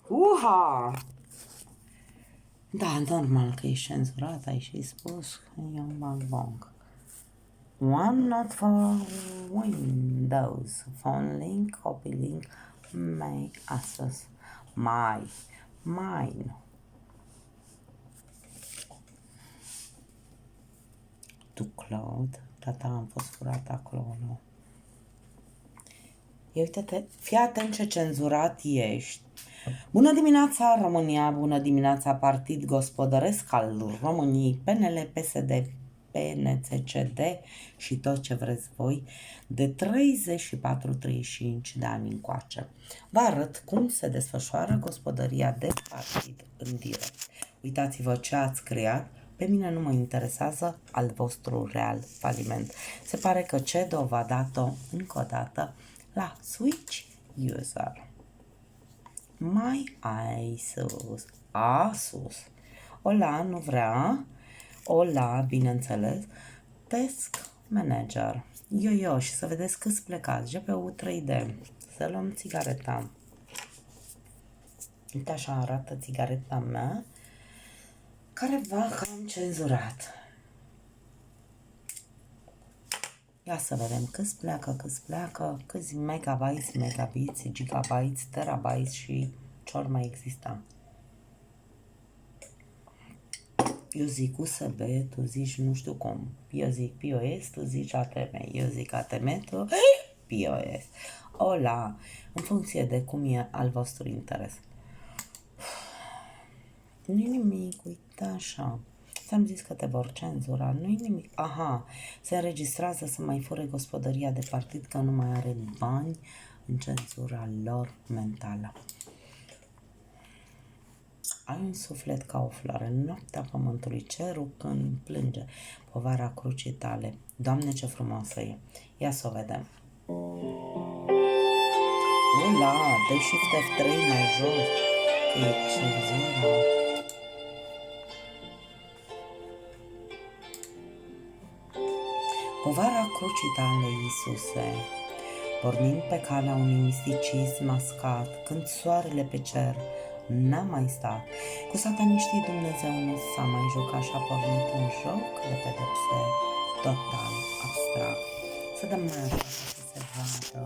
Uha! Da, normal că ești cenzurat, ai și spus că e un bang bong. One not for Windows. Phone link, copy link, may access. Mine. To cloud. Data am fost furat acolo, nu? Ia uite-te, fii atent ce cenzurat ești. Bună dimineața România, bună dimineața Partid Gospodăresc al României, PNL, PSD, PNCCD și tot ce vreți voi, de 34-35 de ani încoace. Vă arăt cum se desfășoară gospodăria de partid în direct. Uitați-vă ce ați creat. Pe mine nu mă interesează al vostru real faliment. Se pare că CEDO v-a dat-o încă o dată la Switch User. Mai ai sus. Ola, nu vrea. Ola, bineînțeles. Task Manager. Eu și să vedeți câți plecați. GPU 3D. Să luăm țigareta. Uite așa arată țigareta mea, care va cam cenzurat. Ia să vedem câți pleacă, câți megabytes, megabits, gigabytes, terabytes și ce ori mai exista. Eu zic USB, tu zici nu știu cum. Eu zic POS, tu zici ATM. Eu zic ATM, tu POS. Ola, în funcție de cum e al vostru interes. Nu-i nimic, uite așa. Ți-am zis că te vor cenzura, nu-i nimic. Aha, se înregistrează să mai fure gospodăria de partid că nu mai are bani în cenzura lor mentală. Ai un suflet ca o floare în noaptea pământului, cerul când plânge povara crucii tale. Doamne, ce frumoasă e! Ia să o vedem. Ula, dă Shift F3 mai jos, că e cenzura. Povara crucii tale, Iisuse, pornind pe calea unui misticism mascat, când soarele pe cer n-a mai stat, cu sataniștii Dumnezeu nu s-a mai jucat și a pornit un joc de pedepse total abstract. Să dăm mai așa să se vadă.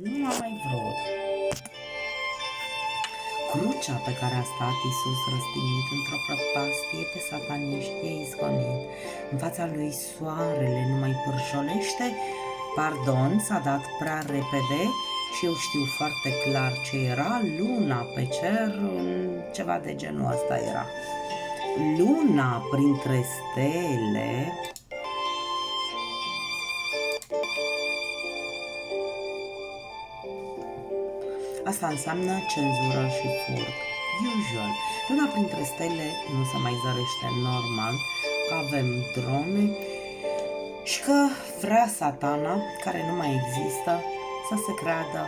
Nu am mai vrut. Crucea pe care a stat Iisus răstignit într-o prăpastie pe sataniști e izgonit. În fața lui soarele nu mai pârjolește. Pardon, s-a dat prea repede și eu știu foarte clar ce era. Luna pe cer, ceva de genul ăsta era. Luna printre stele. Asta înseamnă cenzură și furt. Usual. Luna printre stele nu se mai zărește normal, că avem drone și că vrea Satana, care nu mai există, să se creadă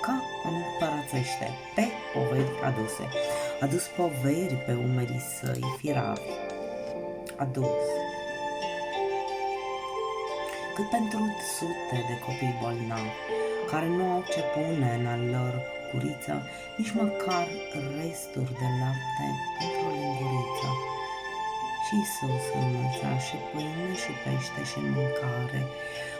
că împărățește pe poveri aduse. A dus poveri pe umerii săi firavi. A dus. Cât pentru sute de copii bolnavi, care nu au ce pune în al lor guriță, nici măcar resturi de lapte într-o linguriță. Și Iisus înmulțea și pâine și pește și mâncare,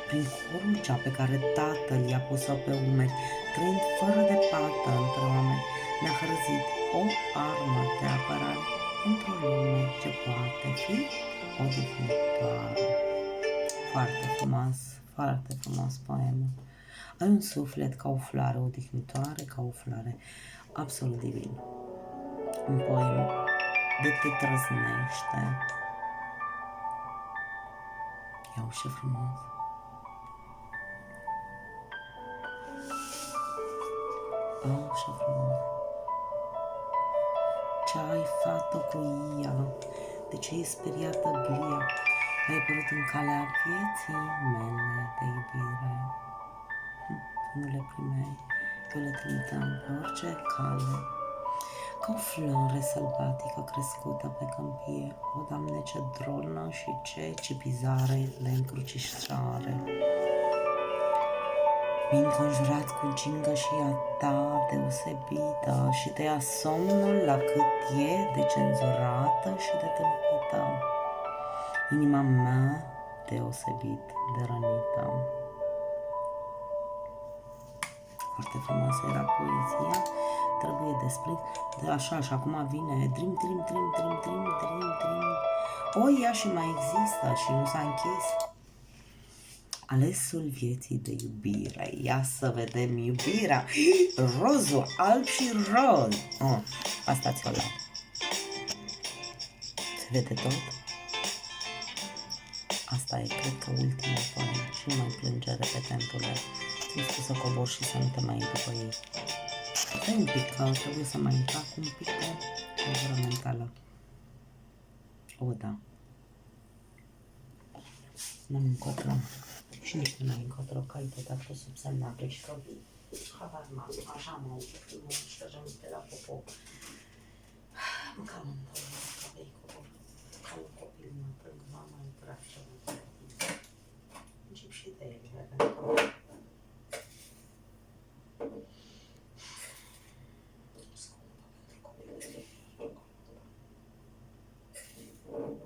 prin crucea pe care Tatăl i-a pus-o pe umeri, trăind fără de pată între oameni, ne-a hărăzit o armă de apărare într-o lume ce poate fi odihnitoare. Foarte frumos poemă. Ai un suflet ca o floare odihnitoare, ca o floare absolut divin. Un poem de te trăznește. Iau ce frumos. Oh, ce frumos. Ce ai fată cu ea? De ce e speriată glia? Ai apărut în calea vieții mele de iubire. Nu le primeai, eu le trimiteam pe orice cale. Ca o floare sălbatică crescută pe câmpie, o, Doamne, ce dronă și ce cipizare le încrucișare. Mi înconjurat cu gingă și a ta deosebită și te ia somnul la cât e de cenzurată și de tâmpită. Inima mea deosebit de rănită. Foarte frumoasă era poezia, trebuie desprins. De așa, și acum vine dream. O, ea și mai există și nu s-a închis. Alesul vieții de iubire. Ia să vedem iubirea. Rozul alb și roz. Oh, asta ți-o luat. Se vede tot? Asta e, cred că ultimul poem. Și nu mai plânge, repetentule. Ți-am spus să cobor și să nu te mai iei după ei. Stai un pic, că trebuie să mai întrag un pic de gură mentală. O, da. N-am încotro. Și nici nu ai încotro, că ai tot fost sub semnable și că habar m-am, așa mă ștergem de la popo. Mă cam întâlnit, că vei cobor. Ca un copil mă plâng, mama îmi trag ceva. Încep și de ele, pentru că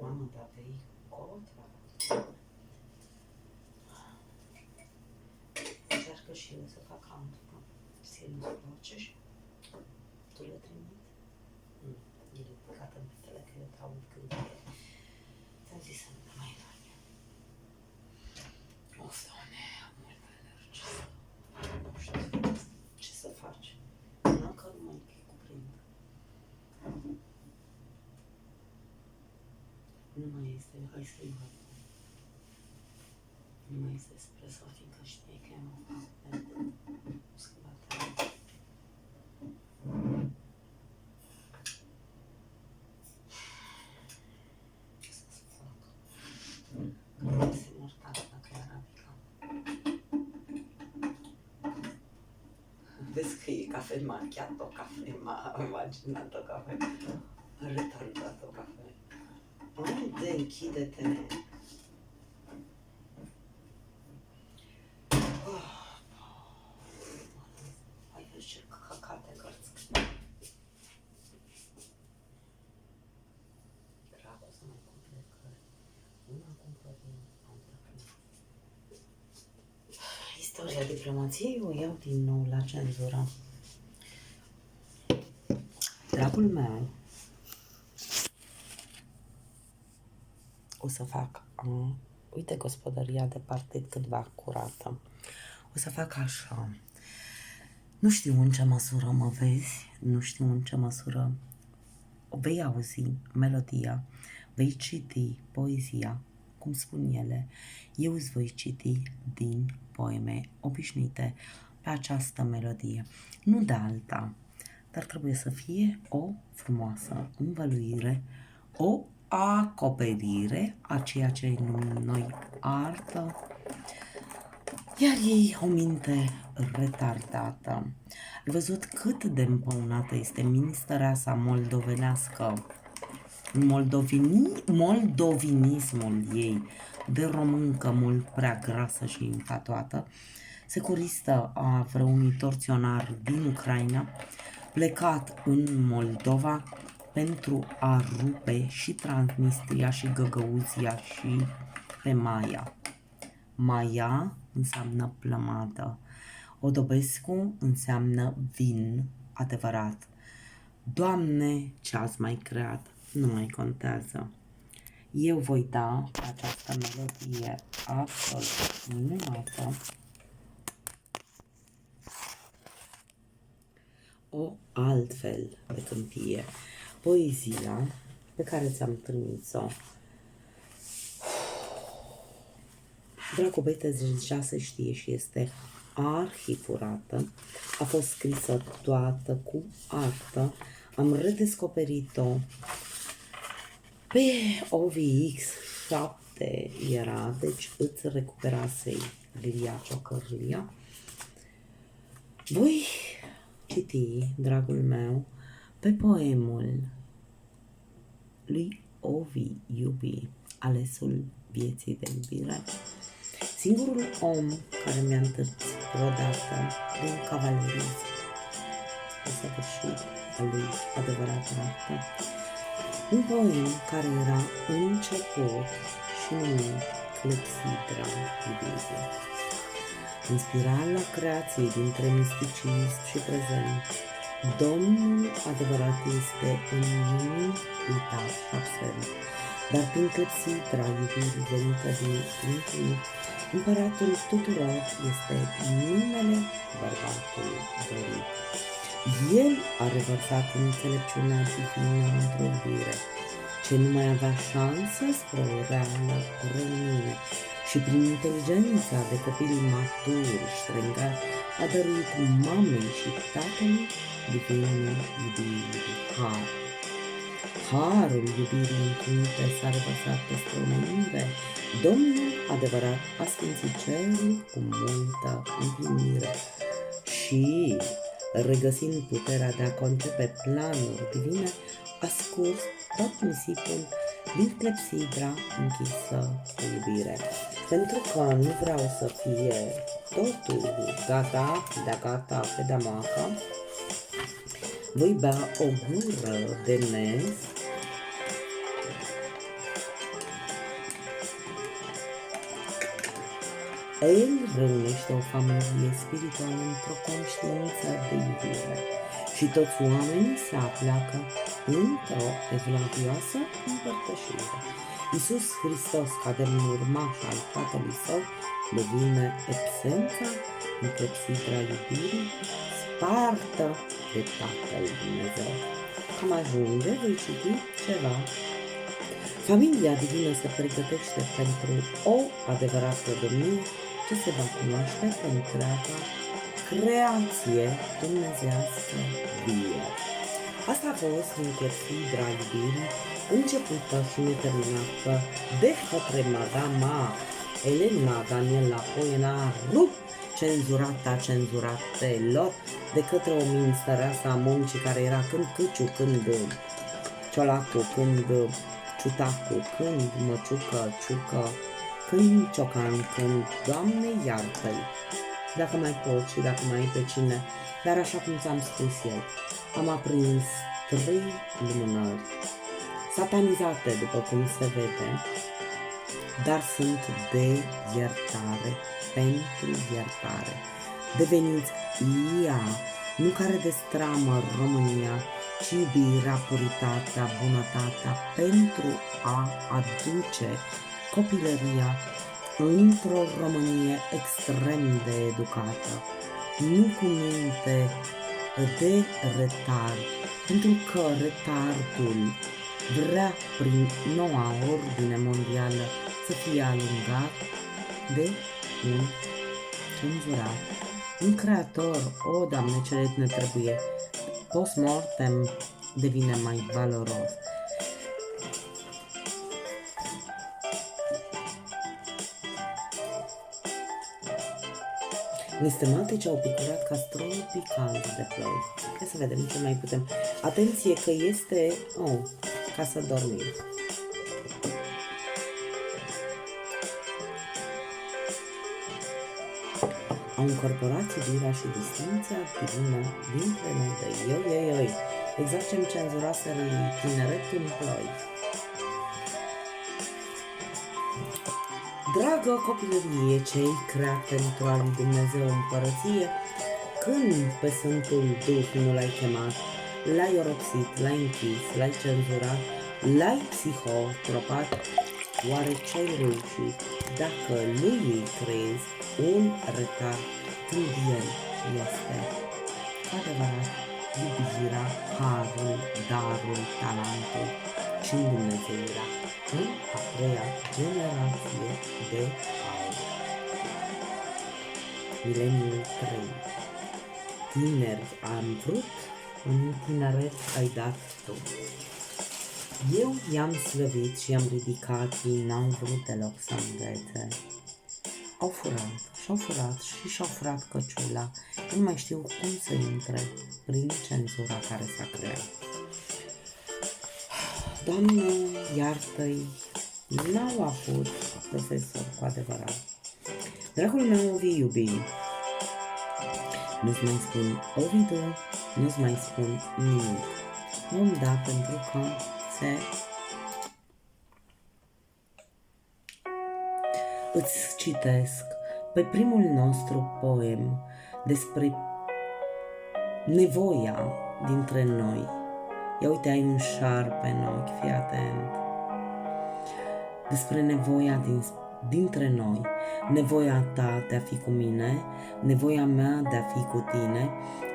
mamă, dar vei contra. Încearcă și eu să fac account-ul. Ție nu-ți place și tu le trimiți? Nu, ele picat în pitele că eu te aud când ți-am zis să nu te mai faci. O, Doamne, am multă energie. Nu știu ce să faci. Nu că nu mai cuprind. Nu mai este, hai să-i văd. Nu mai este espresso, fiindcă știe că am schimbat. Ce să-ți fac? Că este mortală dacă e arabica. Vezi că e cafe macchiato, cafe imaginato, cafe retardato, cafe. Unde închide-te? Hai că ce căcate cărți. Dracu să mai cumpere cărți. Una cumpăr din altă. Istoria diplomației o iau din nou la cenzură. Dragul meu, o să fac, uite gospodăria de partid cât va curată. O să fac așa. Nu știu în ce măsură mă vezi, nu știu în ce măsură vei auzi melodia, vei citi poezia, cum spun ele. Eu îți voi citi din poeme obișnuite pe această melodie, nu de alta, dar trebuie să fie o frumoasă învăluire, o acoperire a ceea ce numim noi artă, iar ei o minte retardată. Ai văzut cât de împăunată este ministăreasa moldovenească, moldovinismul ei de româncă mult prea grasă și infatuată, securistă a vreunui torționar din Ucraina, plecat în Moldova pentru a rupe și Transnistria și Găgăuzia și pe Maia. Maia înseamnă plămadă. Odobescu înseamnă vin adevărat. Doamne, ce ați mai creat? Nu mai contează. Eu voi da această melodie absolut minunată o altfel de câmpie. Poezia pe care ți-am trimis-o. Dragobete deja se știe și este arhifurată. A fost scrisă toată cu artă. Am redescoperit-o pe OVX 7 era, deci îți recuperasei Lilia Ciocărlia. Voi citi, dragul meu, pe poemul lui Ovi Iubi, Alesul vieții de iubire. Singurul om care mi-a întâlnit vreodată din cavalerism a săvârșit a lui adevărată artă. Un poem care era început și numit Clepsidra iubirii. Inspirat la creație dintre misticism și prezent, Domnul adevărat este în minuni, uitat și absent, dar prin clepsidra iubirii venită din infinit, împăratul tuturor este numele bărbatului dorit. El a revărsat înțelepciunea divină într-o iubire, ce nu mai avea șansă spre o reală reuniune, și prin inteligența de copil matur și strengat a dăruit mamei și tatălui divinul iubirii har. Harul iubirii infinite s-a revărsat peste omenire. Domnul adevărat a sfințit cerul cu multă împlinire și, regăsind puterea de a concepe planuri divine, a scurs tot nisipul din clepsidra închisă cu iubire. Pentru că nu vreau să fie totul gata, de gata pe de-amaca, voi bea o gură de mes El reunește o familie spirituală într-o conștiință de iubire și toți oamenii se apleacă într-o evlavioasă împărtășire. Iisus Hristos, ca de urmaș al Tatălui Său, devine absența în clepsidra iubirii, spartă de Tatăl Dumnezeu. Cam ajunge, voi citi ceva. Familia divină se pregătește pentru o adevărată domnie ce se va cunoaște pe întreaga creație dumnezească vie. Asta a fost în clepsidra iubirii, începută și neterminată de către Madama Elena Daniela Poena, rupt cenzurata cenzuratelor de către o ministăreasă a muncii care era când Câciu, când Ciolacu, când Ciutacu, când Măciucă, Ciucă, când Ciocan, când Doamne iartă-i, dacă mai pot și dacă mai ai pe cine, dar așa cum ți-am spus eu, am aprins 3 lumânări, satanizate după cum se vede, dar sunt de iertare, pentru iertare. Deveniți ea, nu care destramă România, ci iubirea, puritatea, bunătatea pentru a aduce copilăria într-o Românie extrem de educată, nu cu minte de retard, pentru că retardul vrea prin noua ordine mondială să fie alungat de un cenzurat, un creator. O, Doamne, ce ne trebuie, post-mortem devine mai valoros. Nestematice au picurat castrolul picant de ploi. Hai să vedem ce mai putem. Atenție că este... ca să dormim. Au încorporat iubirea și distinția divină dintre noi doi. Exact ce-mi cenzuraseră tineretul în ploi. Dragă copilărie, ce-ai creat pentru a lui Dumnezeu împărăție, când pe Sfântul Duh nu l-ai chemat, l-ai oropsit, l-ai închis, l-ai cenzurat, l-ai psihotropat, oare ce-ai reușit dacă lui îi creezi un retard când el este adevărat iubirea, harul, darul, talentul și Dumnezeirea în a 3-a generație de aur. Mileniul 3. Tineri am vrut, în tineret ai dat tu. Eu i-am slăvit și i-am ridicat, ei n-au vrut deloc să învețe. Au furat și-au furat și și-au furat căciula, nu mai știu cum să intre prin cenzura care s-a creat. Doamne, iartă-i, n-au avut profesor cu adevărat. Dragul meu Ovi iubi, nu-ți mai spun Ovidu, nu-ți mai spun nimic. Vom da pentru că îți citesc pe primul nostru poem despre nevoia dintre noi. Ia uite, ai un șarpe în ochi, fii atent. Despre nevoia dintre noi, nevoia ta de a fi cu mine, nevoia mea de a fi cu tine,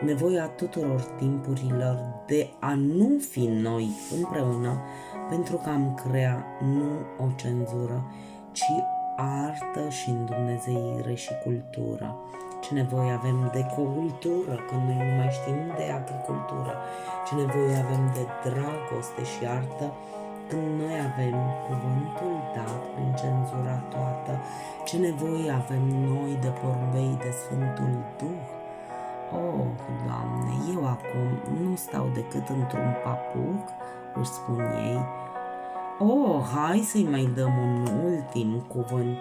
nevoia tuturor timpurilor de a nu fi noi împreună, pentru că am crea nu o cenzură, ci artă și îndumnezeire și cultură. Ce nevoie avem de cultură când noi nu mai știm de agricultură, ce nevoie avem de dragoste și artă când noi avem cuvântul dat prin cenzura toată, ce nevoie avem noi de porumbei de Sfântul Duh. Oh, Doamne, eu acum nu stau decât într-un papuc, își spun ei. Oh, hai să-i mai dăm un ultim cuvânt,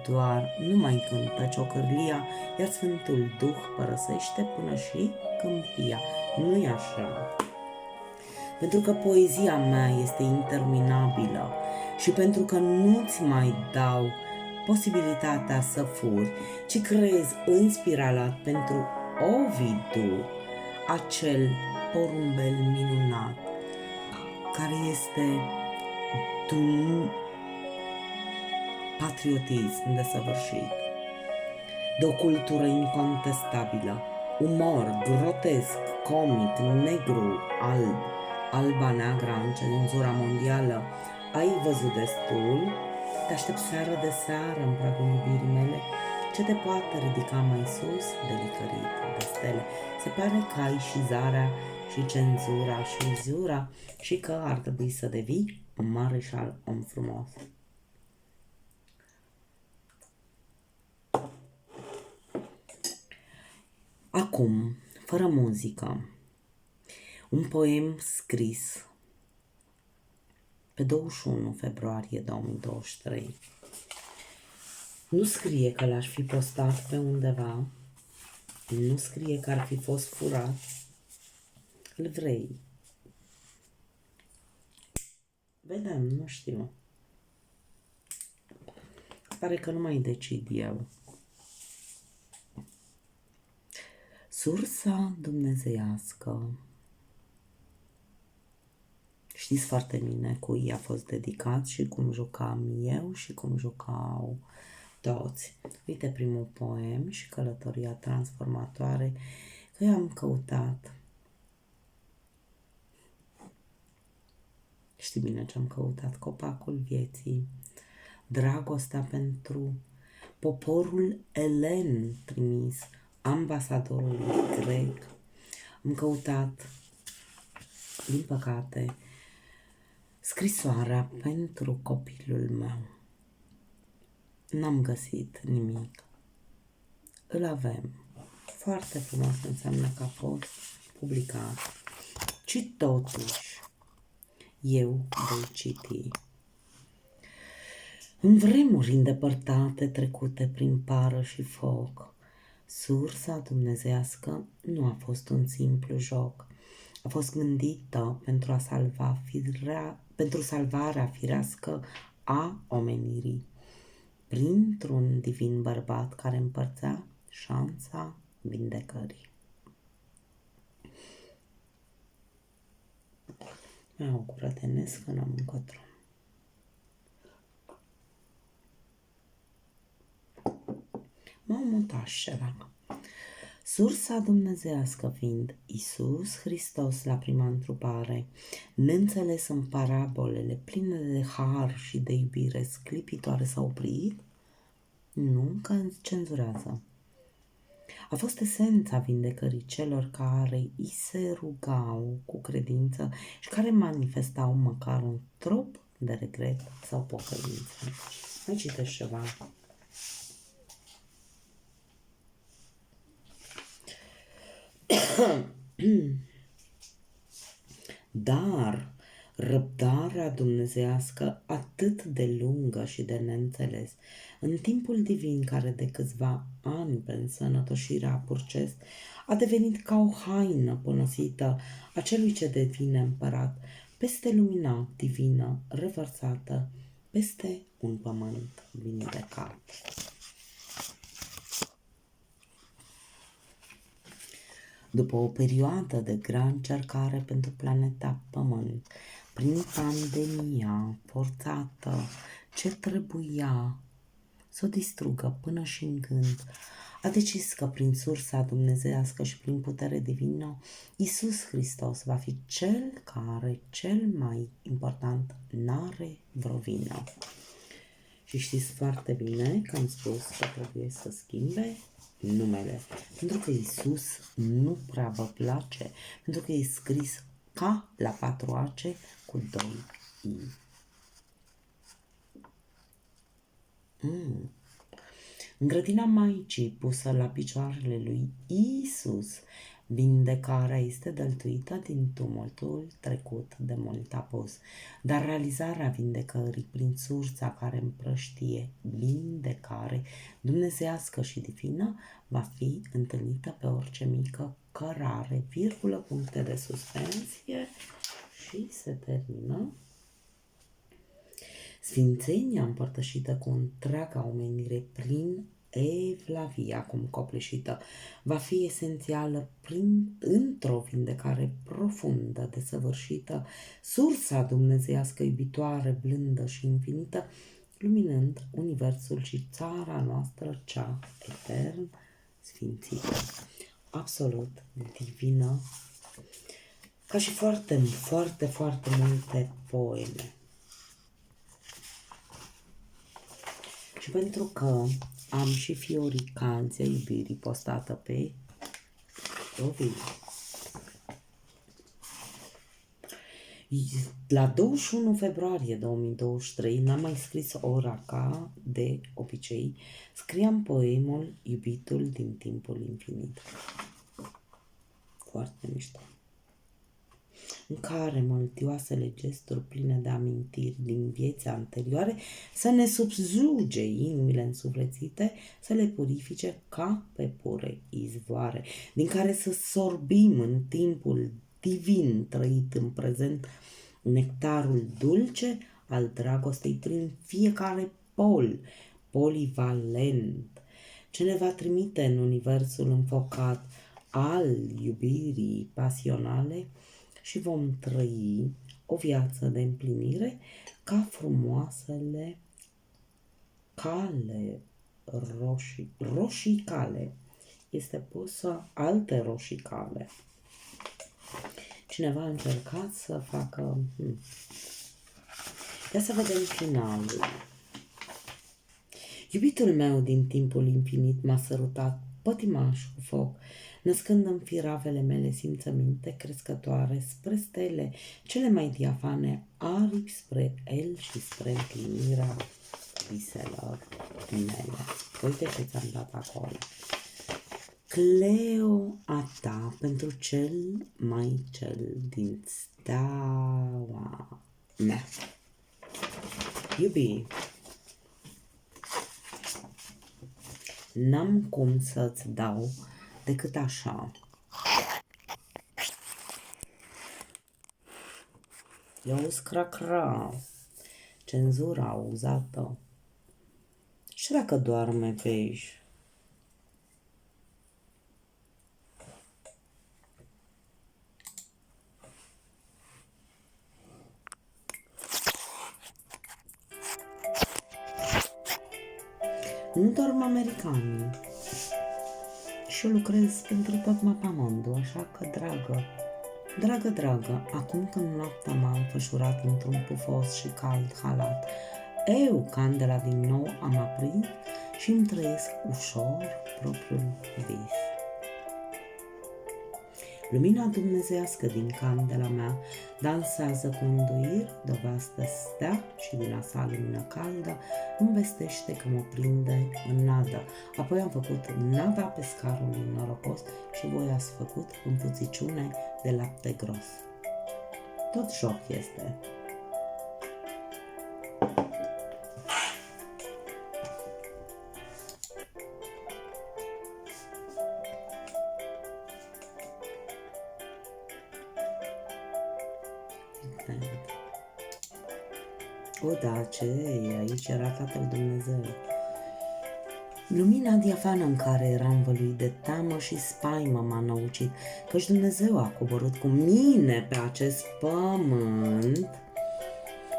doar, nu mai cântă ciocârlia, iar Sfântul Duh părăsește până și câmpia. Nu-i așa? Pentru că poezia mea este interminabilă și pentru că nu-ți mai dau posibilitatea să furi, ci creezi în spiralat pentru Ovidiu, acel porumbel minunat, care este un patriotism desăvârșit, de o cultură incontestabilă, umor grotesc, comic, negru, alb, alba neagră în cenzura mondială. Ai văzut destul? Te aștept seară de seară în pragul iubirii mele. Ce te poate ridica mai sus de licărit de stele? Se pare că ai și zarea și cenzura și ziura și că ar trebui să devii un mareșal om frumos. Acum, fără muzică, un poem scris pe 21 februarie 2023. Nu scrie că l-aș fi postat pe undeva, nu scrie că ar fi fost furat. Îl vrei? Vedem, nu știu. Pare că nu mai decid eu. Sursa dumnezeiască. Știți foarte bine cui a fost dedicat și cum jucam eu și cum jucau toți. Uite primul poem și călătoria transformatoare că eu am căutat. Știi bine ce am căutat? Copacul vieții, dragostea pentru poporul elen trimis ambasadorului grec. Am căutat, din păcate, scrisoarea pentru copilul meu. N-am găsit nimic. Îl avem. Foarte frumos, înseamnă că a fost publicat. Și totuși, eu voi citi. În vremuri îndepărtate, trecute prin pară și foc, sursa dumnezeiască nu a fost un simplu joc. A fost gândită pentru pentru salvarea firească a omenirii, printr-un divin bărbat care împărțea șansa vindecării. Mai o gură de nes că n-am încotro. M-au mutat ceva. Sursa dumnezeiască fiind Iisus Hristos la prima întrupare, neînțeles în parabolele pline de har și de iubire sclipitoare s-a oprit, nu că cenzurează. A fost esența vindecării celor care îi se rugau cu credință și care manifestau măcar un trop de regret sau pocăință. Mai citești ceva. Dar Răbdarea dumnezeiască atât de lungă și de neînțeles, în timpul divin care de câțiva ani pe însănătoșirea purcesc, a devenit ca o haină ponosită a celui ce devine împărat, peste lumina divină revărsată, peste un pământ vindecat. După o perioadă de grea încercare pentru planeta Pământ, prin pandemia forțată ce trebuia să o distrugă până și în gând, a decis că prin sursa dumnezeiască și prin putere divină, Iisus Hristos va fi cel care, cel mai important, n-are vreo vină. Și știți foarte bine că am spus că trebuie să schimbe numele, pentru că Iisus nu prea vă place, pentru că e scris ca la 4 ace cu 2 i. În grădina Maicii, pusă la picioarele lui Iisus, vindecarea este dăltuită din tumultul trecut de mult apus, dar realizarea vindecării prin sursa care împrăștie vindecare dumnezeiască și divină va fi întâlnită pe orice mică cărare, virgulă, puncte de suspensie și se termină. Sfințenia împărtășită cu întreaga omenire prin evlavia acum copleșită va fi esențială într-o vindecare profundă, desăvârșită, sursa dumnezeiască iubitoare, blândă și infinită, luminând universul și țara noastră cea etern sfințită, absolut divină, ca și foarte, foarte, foarte multe poeme. Și pentru că am și Fioricanția iubirii postată pe profil, la 21 februarie 2023 n-am mai scris ora ca de obicei, scriam poemul Iubitul din timpul infinit. Foarte mișto. În care măltioasele gesturi pline de amintiri din vieți anterioare să ne subjuge inimile însuflețite, să le purifice ca pe pure izvoare, din care să sorbim în timpul divin trăit în prezent nectarul dulce al dragostei prin fiecare pol polivalent, ce ne va trimite în universul înfocat al iubirii pasionale, și vom trăi o viață de împlinire ca frumoasele cale roșii cale. Este pusă alte roșii cale. Cineva a încercat să facă... Ia să vedem finalul. Iubitul meu din timpul infinit m-a sărutat pătimaș cu foc, născând în firavele mele simțăminte crescătoare spre stele, cele mai diafane aripi spre el și spre împlinirea viselor mele. Uite ce ți-am dat acolo. Cleo a ta pentru cel mai cel din steaua mea. Iubi, n-am cum să-ți dau decât așa. Eu scracra, cenzura uzată. Și dacă doarme vezi, nu dorm americanii și eu lucrez pentru tot mapamondul, așa că, dragă, acum când noaptea m-a înfășurat într-un pufos și cald halat, eu, candela din nou am aprins și îmi trăiesc ușor propriul vis. Lumina dumnezeiască din candela mea dansează cu îndoiri de o vastă stea și din a sa lumină caldă îmi vestește că mă prinde în nadă. Apoi am făcut nada pescarului norocos și voi ați făcut în puțiciune de lapte gros. Tot joc este. O, da, ce e? Aici era Tatăl Dumnezeu. Lumina diafană în care era învăluit de teamă și spaimă m-a năucit, căci Dumnezeu a coborât cu mine pe acest pământ,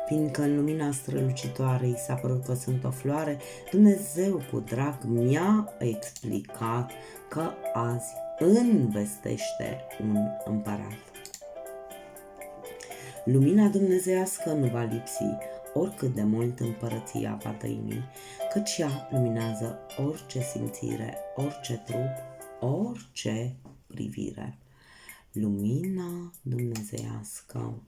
fiindcă în lumina strălucitoare i s-a părut că sunt o floare. Dumnezeu cu drag mi-a explicat că azi învestește un împărat. Lumina dumnezeiască nu va lipsi, oricât de mult împărăția va tăini, căci ea luminează orice simțire, orice trup, orice privire. Lumina dumnezeiască.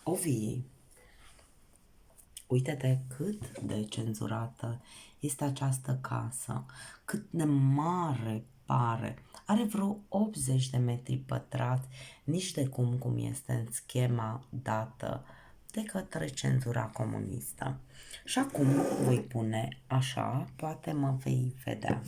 Ovii, uite-te cât de cenzurată este această casă, cât de mare pare. Are vreo 80 de metri pătrați, nici de cum este în schema dată de către cenzura comunistă. Și acum voi pune așa, poate mă vei vedea.